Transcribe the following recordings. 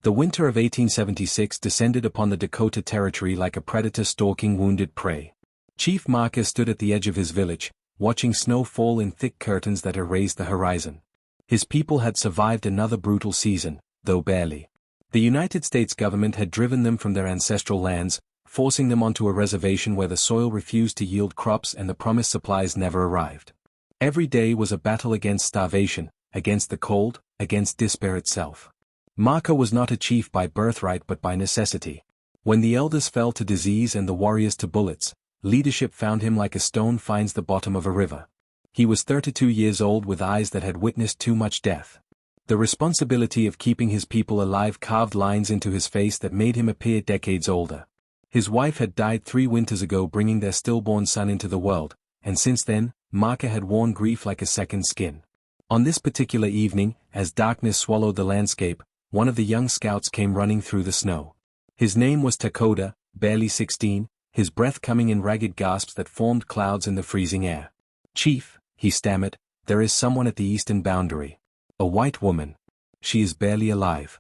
The winter of 1876 descended upon the Dakota Territory like a predator stalking wounded prey. Chief Marker stood at the edge of his village, watching snow fall in thick curtains that erased the horizon. His people had survived another brutal season, though barely. The United States government had driven them from their ancestral lands, forcing them onto a reservation where the soil refused to yield crops and the promised supplies never arrived. Every day was a battle against starvation, against the cold, against despair itself. Marker was not a chief by birthright but by necessity. When the elders fell to disease and the warriors to bullets, leadership found him like a stone finds the bottom of a river. He was 32 years old with eyes that had witnessed too much death. The responsibility of keeping his people alive carved lines into his face that made him appear decades older. His wife had died 3 winters ago, bringing their stillborn son into the world, and since then, Marker had worn grief like a second skin. On this particular evening, as darkness swallowed the landscape, one of the young scouts came running through the snow. His name was Dakota, barely 16, his breath coming in ragged gasps that formed clouds in the freezing air. "Chief," he stammered, "there is someone at the eastern boundary. A white woman. She is barely alive."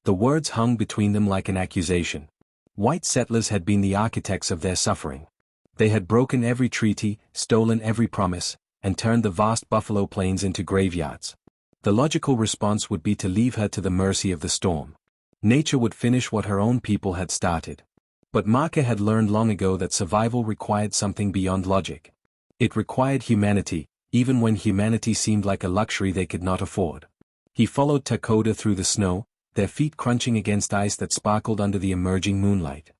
The words hung between them like an accusation. White settlers had been the architects of their suffering. They had broken every treaty, stolen every promise, and turned the vast buffalo plains into graveyards. The logical response would be to leave her to the mercy of the storm. Nature would finish what her own people had started. But Marker had learned long ago that survival required something beyond logic. It required humanity, even when humanity seemed like a luxury they could not afford. He followed Dakota through the snow, their feet crunching against ice that sparkled under the emerging moonlight.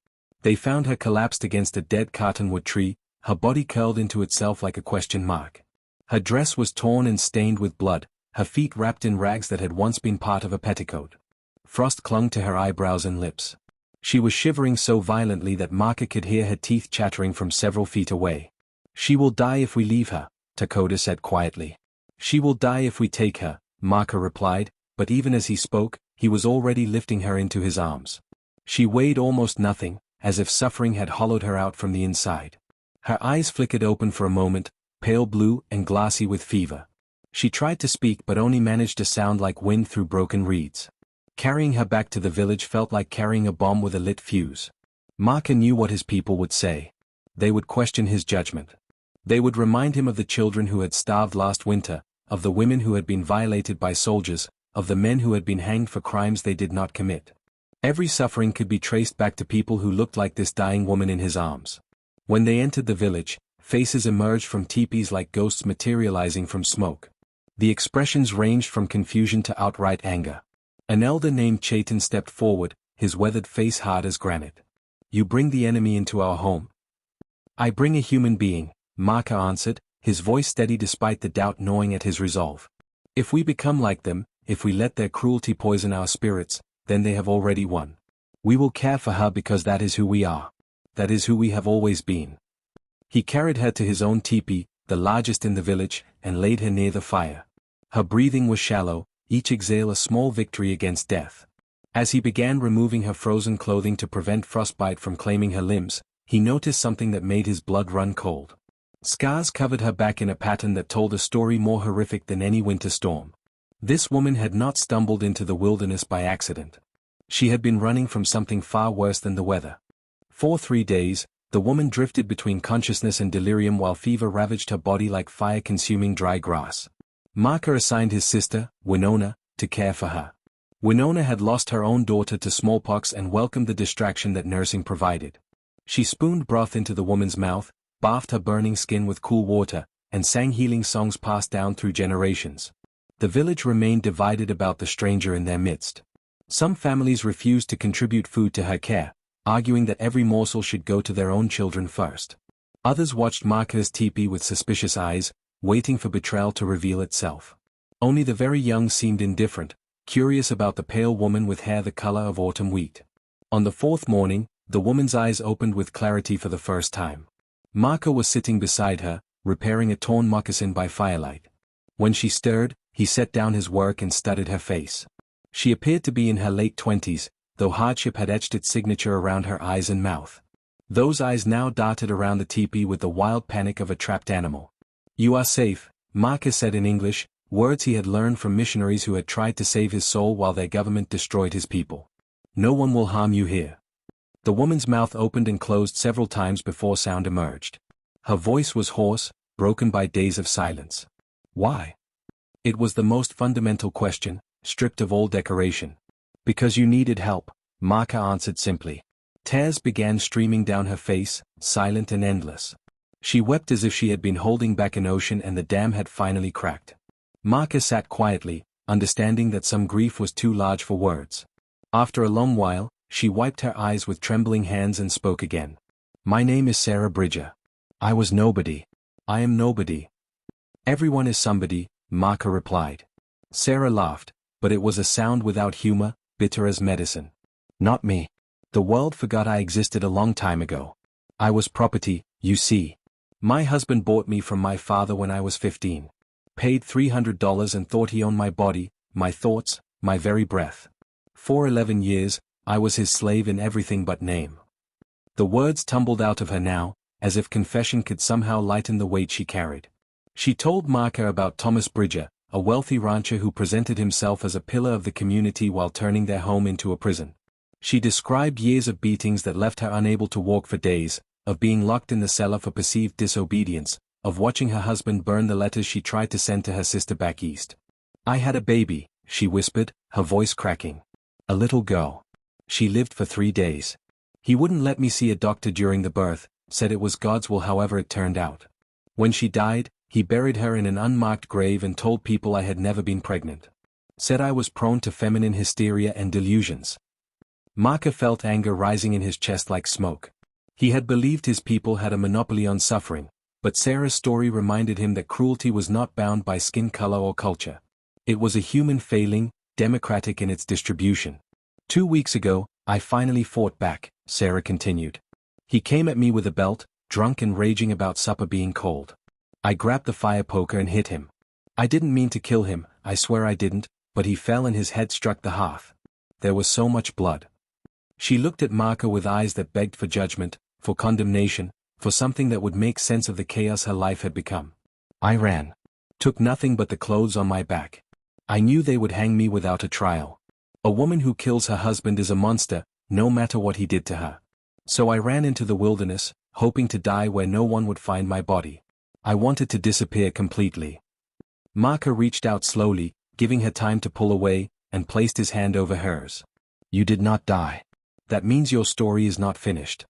They found her collapsed against a dead cottonwood tree, her body curled into itself like a question mark. Her dress was torn and stained with blood, her feet wrapped in rags that had once been part of a petticoat. Frost clung to her eyebrows and lips. She was shivering so violently that Marker could hear her teeth chattering from several feet away. "She will die if we leave her," Dakota said quietly. "She will die if we take her," Marker replied, but even as he spoke, he was already lifting her into his arms. She weighed almost nothing, as if suffering had hollowed her out from the inside. Her eyes flickered open for a moment, pale blue and glassy with fever. She tried to speak but only managed to sound like wind through broken reeds. Carrying her back to the village felt like carrying a bomb with a lit fuse. Marker knew what his people would say. They would question his judgment. They would remind him of the children who had starved last winter, of the women who had been violated by soldiers, of the men who had been hanged for crimes they did not commit. Every suffering could be traced back to people who looked like this dying woman in his arms. When they entered the village, faces emerged from teepees like ghosts materializing from smoke. The expressions ranged from confusion to outright anger. An elder named Chayton stepped forward, his weathered face hard as granite. "You bring the enemy into our home." "I bring a human being," Marker answered, his voice steady despite the doubt gnawing at his resolve. "If we become like them, if we let their cruelty poison our spirits, then they have already won. We will care for her because that is who we are. That is who we have always been." He carried her to his own teepee, the largest in the village, and laid her near the fire. Her breathing was shallow, each exhale a small victory against death. As he began removing her frozen clothing to prevent frostbite from claiming her limbs, he noticed something that made his blood run cold. Scars covered her back in a pattern that told a story more horrific than any winter storm. This woman had not stumbled into the wilderness by accident. She had been running from something far worse than the weather. For 3 days, the woman drifted between consciousness and delirium while fever ravaged her body like fire-consuming dry grass. Marker assigned his sister, Winona, to care for her. Winona had lost her own daughter to smallpox and welcomed the distraction that nursing provided. She spooned broth into the woman's mouth, bathed her burning skin with cool water, and sang healing songs passed down through generations. The village remained divided about the stranger in their midst. Some families refused to contribute food to her care, arguing that every morsel should go to their own children first. Others watched Marker's teepee with suspicious eyes, waiting for betrayal to reveal itself. Only the very young seemed indifferent, curious about the pale woman with hair the color of autumn wheat. On the 4th morning, the woman's eyes opened with clarity for the first time. Marker was sitting beside her, repairing a torn moccasin by firelight. When she stirred, he set down his work and studied her face. She appeared to be in her late 20s, though hardship had etched its signature around her eyes and mouth. Those eyes now darted around the teepee with the wild panic of a trapped animal. "You are safe," Marker said in English, Words he had learned from missionaries who had tried to save his soul while their government destroyed his people. No one will harm you here. The woman's mouth opened and closed several times before sound emerged. Her voice was hoarse, broken by days of silence. Why? It was the most fundamental question, stripped of all decoration. Because you needed help, Marka answered simply. Tears began streaming down her face, silent and endless. She wept as if she had been holding back an ocean and the dam had finally cracked. Marka sat quietly, understanding that some grief was too large for words. After a long while, she wiped her eyes with trembling hands and spoke again. My name is Sarah Bridger. I was nobody. I am nobody. Everyone is somebody, Marka replied. Sarah laughed, but it was a sound without humor, bitter as medicine. Not me. The world forgot I existed a long time ago. I was property, you see. My husband bought me from my father when I was 15. Paid $300 and thought he owned my body, my thoughts, my very breath. For 11 years, I was his slave in everything but name. The words tumbled out of her now, as if confession could somehow lighten the weight she carried. She told Marka about Thomas Bridger, a wealthy rancher who presented himself as a pillar of the community while turning their home into a prison. She described years of beatings that left her unable to walk for days, of being locked in the cellar for perceived disobedience, of watching her husband burn the letters she tried to send to her sister back east. I had a baby, she whispered, her voice cracking. A little girl. She lived for 3 days. He wouldn't let me see a doctor during the birth, said it was God's will however it turned out. When she died, he buried her in an unmarked grave and told people I had never been pregnant. Said I was prone to feminine hysteria and delusions. Marka felt anger rising in his chest like smoke. He had believed his people had a monopoly on suffering, but Sarah's story reminded him that cruelty was not bound by skin color or culture. It was a human failing, democratic in its distribution. 2 weeks ago, I finally fought back, Sarah continued. He came at me with a belt, drunk and raging about supper being cold. I grabbed the fire poker and hit him. I didn't mean to kill him, I swear I didn't, but he fell and his head struck the hearth. There was so much blood. She looked at Marka with eyes that begged for judgment, for condemnation, for something that would make sense of the chaos her life had become. I ran. Took nothing but the clothes on my back. I knew they would hang me without a trial. A woman who kills her husband is a monster, no matter what he did to her. So I ran into the wilderness, hoping to die where no one would find my body. I wanted to disappear completely. Marka reached out slowly, giving her time to pull away, and placed his hand over hers. You did not die. That means your story is not finished.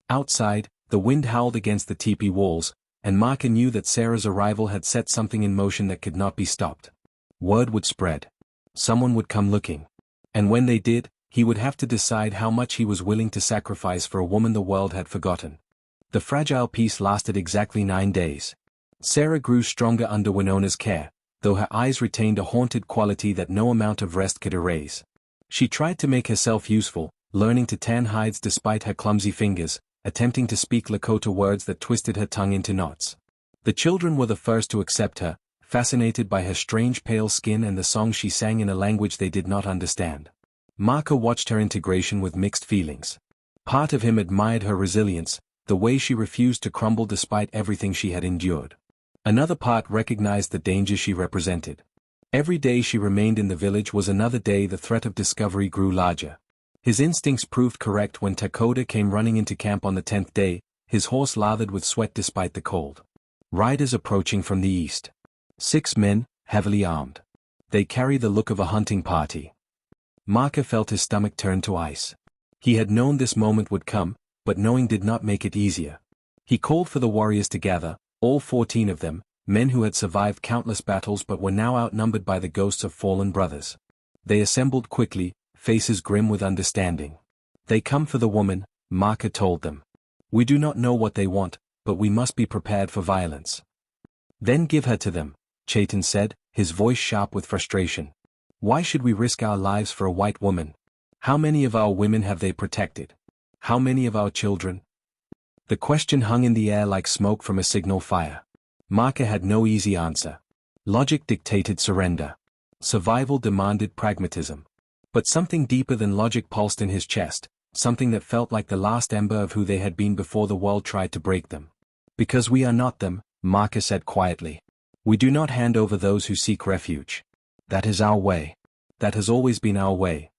Outside, the wind howled against the teepee walls, and Marka knew that Sarah's arrival had set something in motion that could not be stopped. Word would spread. Someone would come looking. And when they did, he would have to decide how much he was willing to sacrifice for a woman the world had forgotten. The fragile peace lasted exactly 9 days. Sarah grew stronger under Winona's care, though her eyes retained a haunted quality that no amount of rest could erase. She tried to make herself useful, learning to tan hides despite her clumsy fingers, attempting to speak Lakota words that twisted her tongue into knots. The children were the first to accept her, fascinated by her strange pale skin and the songs she sang in a language they did not understand. Marka watched her integration with mixed feelings. Part of him admired her resilience, the way she refused to crumble despite everything she had endured. Another part recognized the danger she represented. Every day she remained in the village was another day the threat of discovery grew larger. His instincts proved correct when Dakota came running into camp on the 10th day, his horse lathered with sweat despite the cold. Riders approaching from the east. 6 men, heavily armed. They carry the look of a hunting party. Marka felt his stomach turn to ice. He had known this moment would come, but knowing did not make it easier. He called for the warriors to gather, all 14 of them, men who had survived countless battles but were now outnumbered by the ghosts of fallen brothers. They assembled quickly, faces grim with understanding. They come for the woman, Marka told them. We do not know what they want, but we must be prepared for violence. Then give her to them, Chaitan said, his voice sharp with frustration. Why should we risk our lives for a white woman? How many of our women have they protected? How many of our children? The question hung in the air like smoke from a signal fire. Marka had no easy answer. Logic dictated surrender. Survival demanded pragmatism. But something deeper than logic pulsed in his chest, something that felt like the last ember of who they had been before the world tried to break them. Because we are not them, Marka said quietly. We do not hand over those who seek refuge. That is our way. That has always been our way.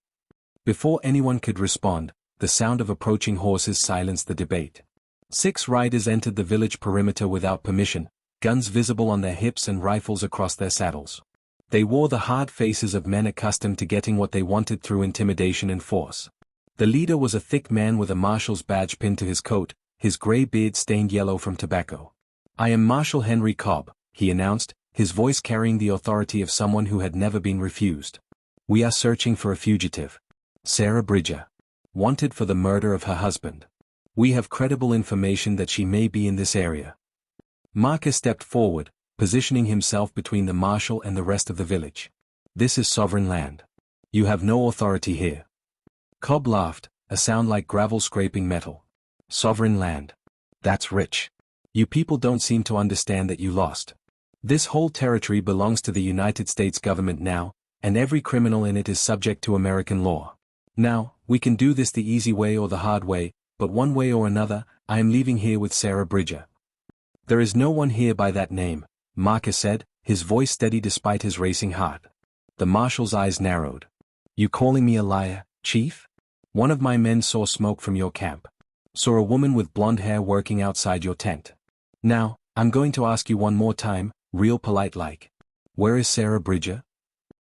Before anyone could respond, the sound of approaching horses silenced the debate. 6 riders entered the village perimeter without permission, guns visible on their hips and rifles across their saddles. They wore the hard faces of men accustomed to getting what they wanted through intimidation and force. The leader was a thick man with a marshal's badge pinned to his coat, his gray beard stained yellow from tobacco. "I am Marshal Henry Cobb," he announced, his voice carrying the authority of someone who had never been refused. "We are searching for a fugitive. Sarah Bridger. Wanted for the murder of her husband. We have credible information that she may be in this area." Marcus stepped forward, positioning himself between the marshal and the rest of the village. "This is sovereign land. You have no authority here." Cobb laughed, a sound like gravel scraping metal. "Sovereign land. That's rich. You people don't seem to understand that you lost. This whole territory belongs to the United States government now, and every criminal in it is subject to American law. Now, we can do this the easy way or the hard way, but one way or another, I am leaving here with Sarah Bridger." "There is no one here by that name," Marcus said, his voice steady despite his racing heart. The marshal's eyes narrowed. "You calling me a liar, Chief? One of my men saw smoke from your camp. Saw a woman with blonde hair working outside your tent. Now, I'm going to ask you one more time, real polite like. Where is Sarah Bridger?"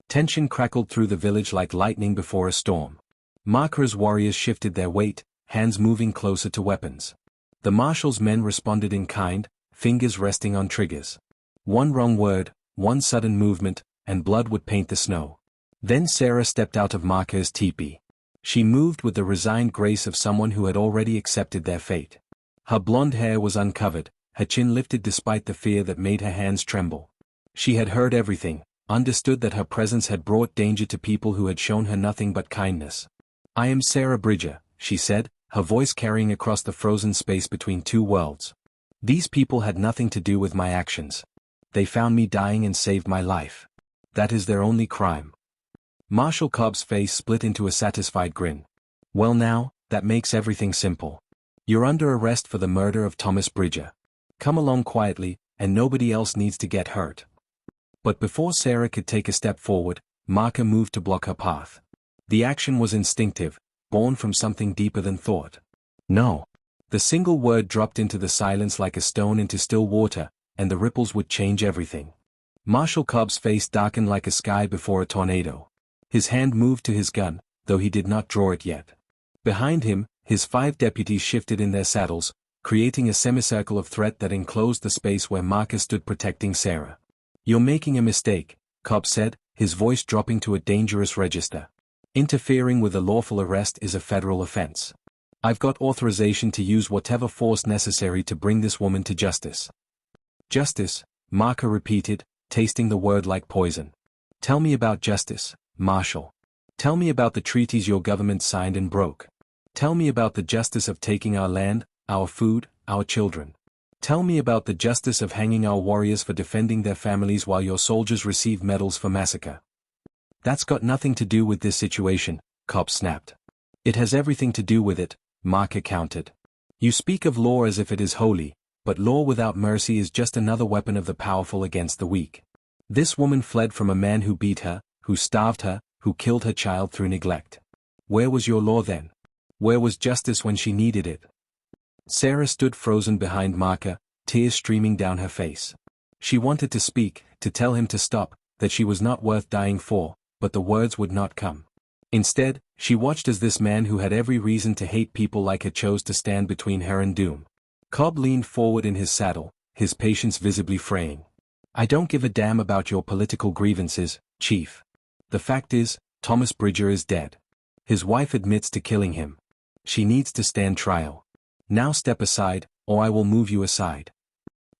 Tension crackled through the village like lightning before a storm. Marker's warriors shifted their weight, hands moving closer to weapons. The marshal's men responded in kind, fingers resting on triggers. One wrong word, one sudden movement, and blood would paint the snow. Then Sarah stepped out of Marker's teepee. She moved with the resigned grace of someone who had already accepted their fate. Her blonde hair was uncovered, her chin lifted despite the fear that made her hands tremble. She had heard everything, understood that her presence had brought danger to people who had shown her nothing but kindness. "I am Sarah Bridger," she said, her voice carrying across the frozen space between two worlds. "These people had nothing to do with my actions. They found me dying and saved my life. That is their only crime." Marshal Cobb's face split into a satisfied grin. "Well now, that makes everything simple. You're under arrest for the murder of Thomas Bridger. Come along quietly, and nobody else needs to get hurt." But before Sarah could take a step forward, Marker moved to block her path. The action was instinctive, born from something deeper than thought. "No." The single word dropped into the silence like a stone into still water, and the ripples would change everything. Marshal Cobb's face darkened like a sky before a tornado. His hand moved to his gun, though he did not draw it yet. Behind him, his 5 deputies shifted in their saddles, creating a semicircle of threat that enclosed the space where Marcus stood protecting Sarah. "You're making a mistake," Cobb said, his voice dropping to a dangerous register. "Interfering with a lawful arrest is a federal offense. I've got authorization to use whatever force necessary to bring this woman to justice." "Justice," Marker repeated, tasting the word like poison. "Tell me about justice, Marshal. Tell me about the treaties your government signed and broke. Tell me about the justice of taking our land, our food, our children. Tell me about the justice of hanging our warriors for defending their families while your soldiers receive medals for massacre." "That's got nothing to do with this situation," Cobb snapped. "It has everything to do with it," Marker countered. "You speak of law as if it is holy, but law without mercy is just another weapon of the powerful against the weak. This woman fled from a man who beat her, who starved her, who killed her child through neglect. Where was your law then? Where was justice when she needed it?" Sarah stood frozen behind Marker, tears streaming down her face. She wanted to speak, to tell him to stop, that she was not worth dying for, but the words would not come. Instead, she watched as this man who had every reason to hate people like her chose to stand between her and doom. Cobb leaned forward in his saddle, his patience visibly fraying. "I don't give a damn about your political grievances, Chief. The fact is, Thomas Bridger is dead. His wife admits to killing him. She needs to stand trial. Now step aside, or I will move you aside."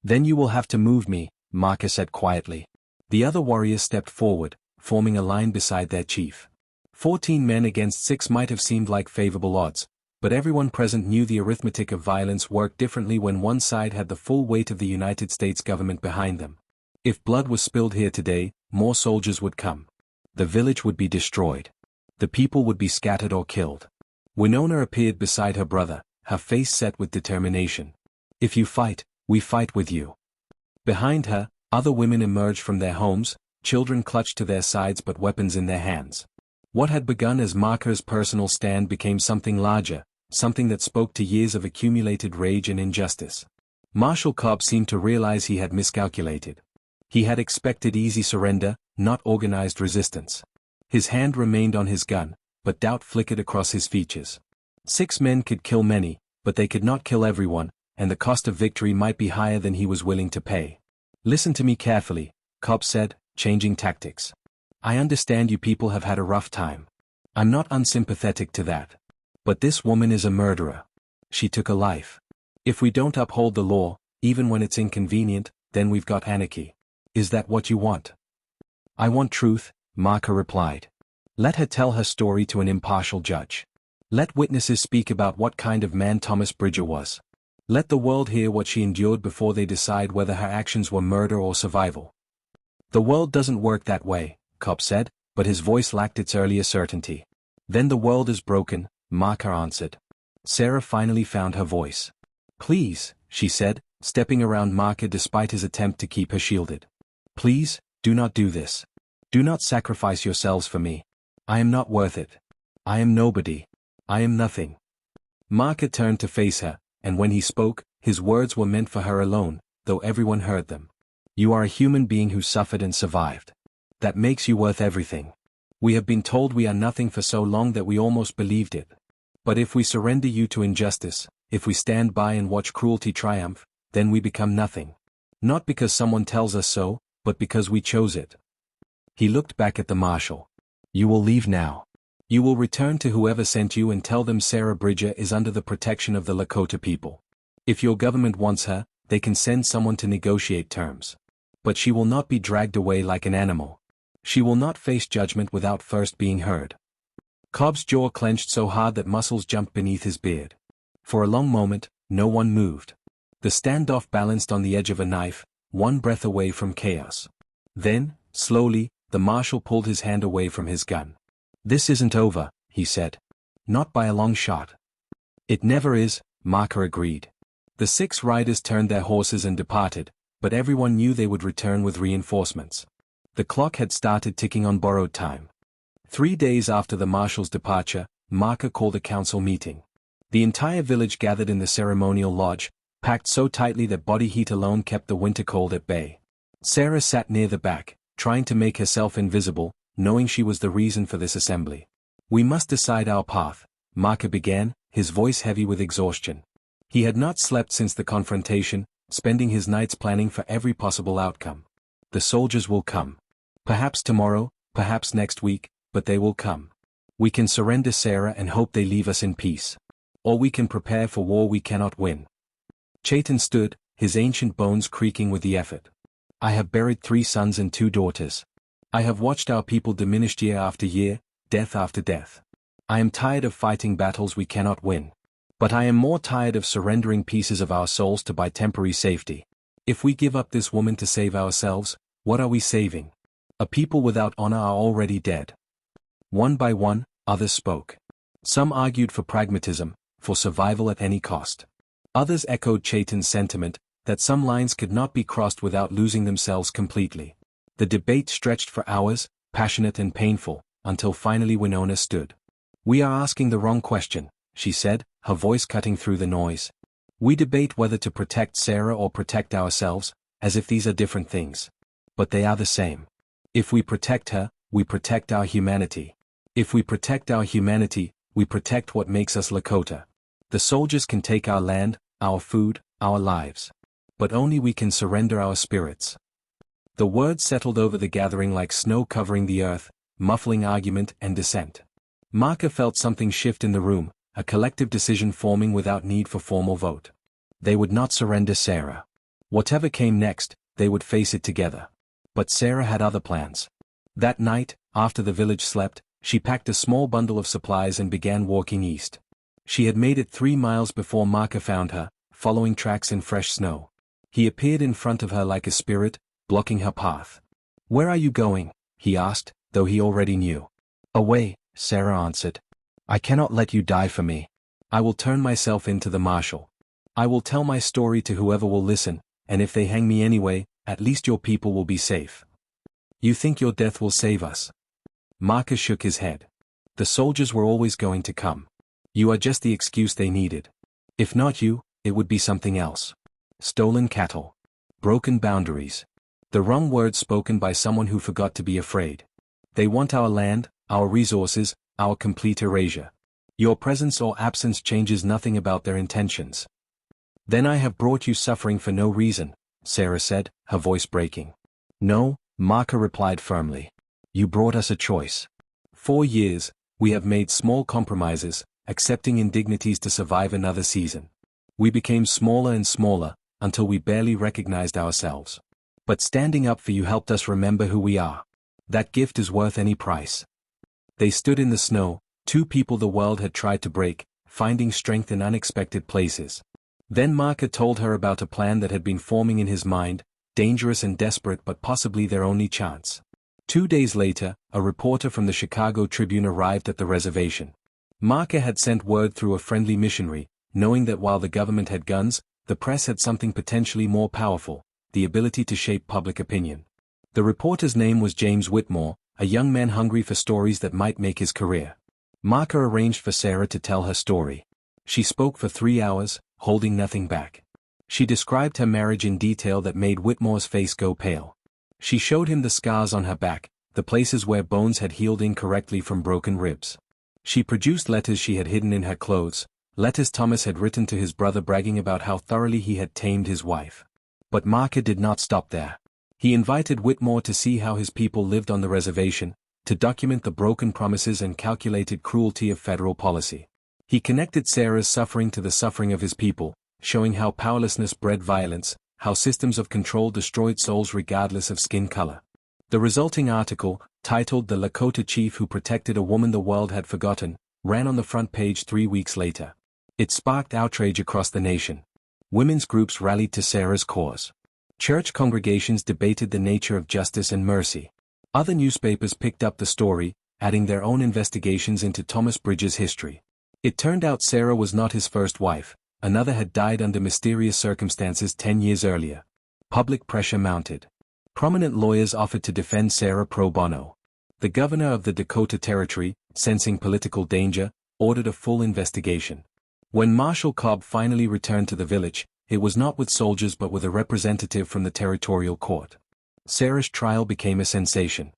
"Then you will have to move me," Marker said quietly. The other warriors stepped forward, forming a line beside their chief. 14 men against 6 might have seemed like favorable odds, but everyone present knew the arithmetic of violence worked differently when one side had the full weight of the United States government behind them. If blood was spilled here today, more soldiers would come. The village would be destroyed. The people would be scattered or killed. Winona appeared beside her brother, her face set with determination. "If you fight, we fight with you." Behind her, Other women emerged from their homes, children clutched to their sides but weapons in their hands. What had begun as Marker's personal stand became something larger, something that spoke to years of accumulated rage and injustice. Marshal Cobb seemed to realize he had miscalculated. He had expected easy surrender, not organized resistance. His hand remained on his gun, but doubt flickered across his features. 6 men could kill many, but they could not kill everyone, and the cost of victory might be higher than he was willing to pay. "Listen to me carefully," Cobb said, changing tactics. "I understand you people have had a rough time. I'm not unsympathetic to that. But this woman is a murderer. She took a life. If we don't uphold the law, even when it's inconvenient, then we've got anarchy. Is that what you want?" "I want truth," Marker replied. "Let her tell her story to an impartial judge. Let witnesses speak about what kind of man Thomas Bridger was. Let the world hear what she endured before they decide whether her actions were murder or survival." "The world doesn't work that way," Cobb said, but his voice lacked its earlier certainty. "Then the world is broken," Marker answered. Sarah finally found her voice. "Please," she said, stepping around Marker despite his attempt to keep her shielded. "Please, do not do this. Do not sacrifice yourselves for me. I am not worth it. I am nobody. I am nothing." Marker turned to face her, and when he spoke, his words were meant for her alone, though everyone heard them. "You are a human being who suffered and survived. That makes you worth everything. We have been told we are nothing for so long that we almost believed it. But if we surrender you to injustice, if we stand by and watch cruelty triumph, then we become nothing. Not because someone tells us so, but because we chose it." He looked back at the marshal. "You will leave now. You will return to whoever sent you and tell them Sarah Bridger is under the protection of the Lakota people. If your government wants her, they can send someone to negotiate terms. But she will not be dragged away like an animal. She will not face judgment without first being heard." Cobb's jaw clenched so hard that muscles jumped beneath his beard. For a long moment, no one moved. The standoff balanced on the edge of a knife, one breath away from chaos. Then, slowly, the marshal pulled his hand away from his gun. "This isn't over," he said. "Not by a long shot." "It never is," Marker agreed. The 6 riders turned their horses and departed, but everyone knew they would return with reinforcements. The clock had started ticking on borrowed time. 3 days after the marshal's departure, Marker called a council meeting. The entire village gathered in the ceremonial lodge, packed so tightly that body heat alone kept the winter cold at bay. Sarah sat near the back, trying to make herself invisible, knowing she was the reason for this assembly. "We must decide our path," Marker began, his voice heavy with exhaustion. He had not slept since the confrontation, spending his nights planning for every possible outcome. "The soldiers will come. Perhaps tomorrow, perhaps next week, but they will come. We can surrender Sarah and hope they leave us in peace. Or we can prepare for war we cannot win." Chayton stood, his ancient bones creaking with the effort. "I have buried 3 sons and 2 daughters. I have watched our people diminished year after year, death after death. I am tired of fighting battles we cannot win. But I am more tired of surrendering pieces of our souls to buy temporary safety. If we give up this woman to save ourselves, what are we saving? A people without honor are already dead." One by one, others spoke. Some argued for pragmatism, for survival at any cost. Others echoed Chayton's sentiment, that some lines could not be crossed without losing themselves completely. The debate stretched for hours, passionate and painful, until finally Winona stood. "We are asking the wrong question," she said, her voice cutting through the noise. "We debate whether to protect Sarah or protect ourselves, as if these are different things. But they are the same. If we protect her, we protect our humanity. If we protect our humanity, we protect what makes us Lakota. The soldiers can take our land, our food, our lives. But only we can surrender our spirits." The words settled over the gathering like snow covering the earth, muffling argument and dissent. Marker felt something shift in the room, a collective decision forming without need for formal vote. They would not surrender Sarah. Whatever came next, they would face it together. But Sarah had other plans. That night, after the village slept, she packed a small bundle of supplies and began walking east. She had made it 3 miles before Marker found her, following tracks in fresh snow. He appeared in front of her like a spirit, blocking her path. "Where are you going?" he asked, though he already knew. "Away," Sarah answered. "I cannot let you die for me. I will turn myself in to the marshal. I will tell my story to whoever will listen, and if they hang me anyway, at least your people will be safe. You think your death will save us? Marcus shook his head. The soldiers were always going to come. You are just the excuse they needed. If not you, it would be something else. Stolen cattle. Broken boundaries. The wrong words spoken by someone who forgot to be afraid. They want our land, our resources, our complete erasure. Your presence or absence changes nothing about their intentions. Then I have brought you suffering for no reason, Sarah said, her voice breaking. No, Marca replied firmly. You brought us a choice. 4 years, we have made small compromises, accepting indignities to survive another season. We became smaller and smaller, until we barely recognized ourselves. But standing up for you helped us remember who we are. That gift is worth any price. They stood in the snow, two people the world had tried to break, finding strength in unexpected places. Then Marca told her about a plan that had been forming in his mind, dangerous and desperate but possibly their only chance. 2 days later, a reporter from the Chicago Tribune arrived at the reservation. Marca had sent word through a friendly missionary, knowing that while the government had guns, the press had something potentially more powerful, the ability to shape public opinion. The reporter's name was James Whitmore, a young man hungry for stories that might make his career. Marca arranged for Sarah to tell her story. She spoke for 3 hours, holding nothing back. She described her marriage in detail that made Whitmore's face go pale. She showed him the scars on her back, the places where bones had healed incorrectly from broken ribs. She produced letters she had hidden in her clothes, letters Thomas had written to his brother bragging about how thoroughly he had tamed his wife. But Marca did not stop there. He invited Whitmore to see how his people lived on the reservation, to document the broken promises and calculated cruelty of federal policy. He connected Sarah's suffering to the suffering of his people, showing how powerlessness bred violence, how systems of control destroyed souls regardless of skin color. The resulting article, titled "The Lakota Chief Who Protected a Woman the World Had Forgotten," ran on the front page 3 weeks later. It sparked outrage across the nation. Women's groups rallied to Sarah's cause. Church congregations debated the nature of justice and mercy. Other newspapers picked up the story, adding their own investigations into Thomas Bridges' history. It turned out Sarah was not his first wife. Another had died under mysterious circumstances 10 years earlier. Public pressure mounted. Prominent lawyers offered to defend Sarah pro bono. The governor of the Dakota Territory, sensing political danger, ordered a full investigation. When Marshal Cobb finally returned to the village, it was not with soldiers but with a representative from the territorial court. Sarah's trial became a sensation.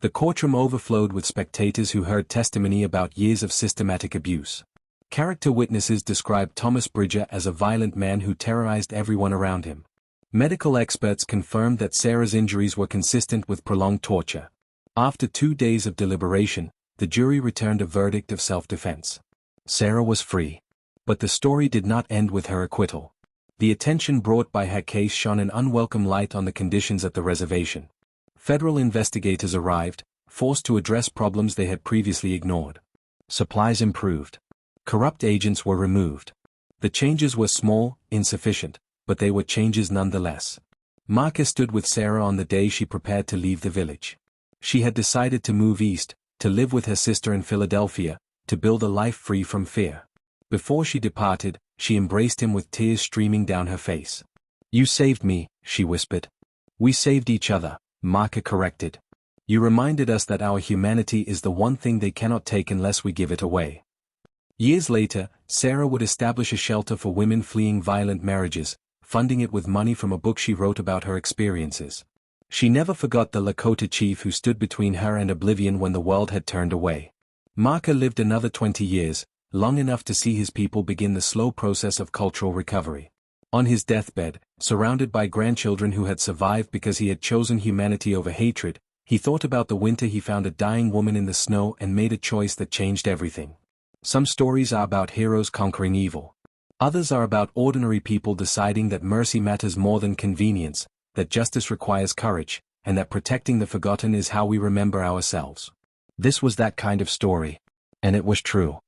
The courtroom overflowed with spectators who heard testimony about years of systematic abuse. Character witnesses described Thomas Bridger as a violent man who terrorized everyone around him. Medical experts confirmed that Sarah's injuries were consistent with prolonged torture. After 2 days of deliberation, the jury returned a verdict of self-defense. Sarah was free. But the story did not end with her acquittal. The attention brought by her case shone an unwelcome light on the conditions at the reservation. Federal investigators arrived, forced to address problems they had previously ignored. Supplies improved. Corrupt agents were removed. The changes were small, insufficient, but they were changes nonetheless. Marca stood with Sarah on the day she prepared to leave the village. She had decided to move east, to live with her sister in Philadelphia, to build a life free from fear. Before she departed, she embraced him with tears streaming down her face. "You saved me," she whispered. "We saved each other," Marca corrected. "You reminded us that our humanity is the one thing they cannot take unless we give it away." Years later, Sarah would establish a shelter for women fleeing violent marriages, funding it with money from a book she wrote about her experiences. She never forgot the Lakota Chief who stood between her and oblivion when the world had turned away. Marca lived another 20 years, long enough to see his people begin the slow process of cultural recovery. On his deathbed, surrounded by grandchildren who had survived because he had chosen humanity over hatred, he thought about the winter he found a dying woman in the snow and made a choice that changed everything. Some stories are about heroes conquering evil. Others are about ordinary people deciding that mercy matters more than convenience, that justice requires courage, and that protecting the forgotten is how we remember ourselves. This was that kind of story. And it was true.